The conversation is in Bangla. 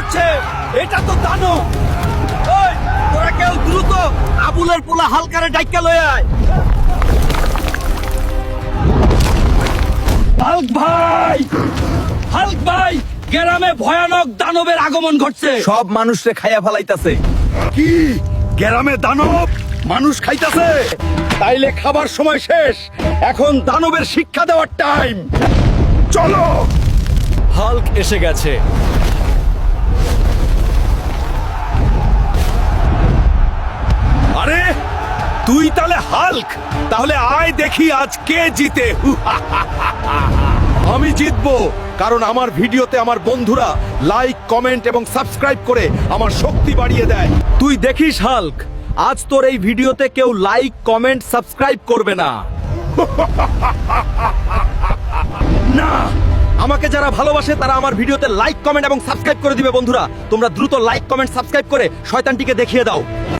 করছে, এটা তো দানব। ওই তোরা কেউ দ্রুত আবুলের পোলা হালকারে ডাইকা লয়ে আয়। হাল্ক ভাই, হাল্ক ভাই, গ্রামে ভয়ানক দানবের আগমন ঘটছে। সব মানুষরে খাইয়া ফেলাইতাছে। কি গ্রামে দানব মানুষ খাইতাছে? তাইলে খাবার সময় শেষ, এখন দানবের শিক্ষা দেওয়ার টাইম। চলো। হাল্ক এসে গেছে। আরে তুই তাহলে হাল্ক? তাহলে আয় দেখি আজ কে জিতে। আমি জিতবো, কারণ আমার ভিডিওতে আমার বন্ধুরা লাইক, কমেন্ট এবং সাবস্ক্রাইব করে আমার শক্তি বাড়িয়ে দেয়। তুই দেখিস হাল্ক, আজ তোর এই ভিডিওতে কেউ লাইক, কমেন্ট, সাবস্ক্রাইব করবে না। না, আমাকে যারা ভালোবাসে তারা আমার ভিডিওতে লাইক, কমেন্ট এবং সাবস্ক্রাইব করে দিবে। বন্ধুরা, তোমরা দ্রুত লাইক, কমেন্ট, সাবস্ক্রাইব করে শয়তানটিকে দেখিয়ে দাও।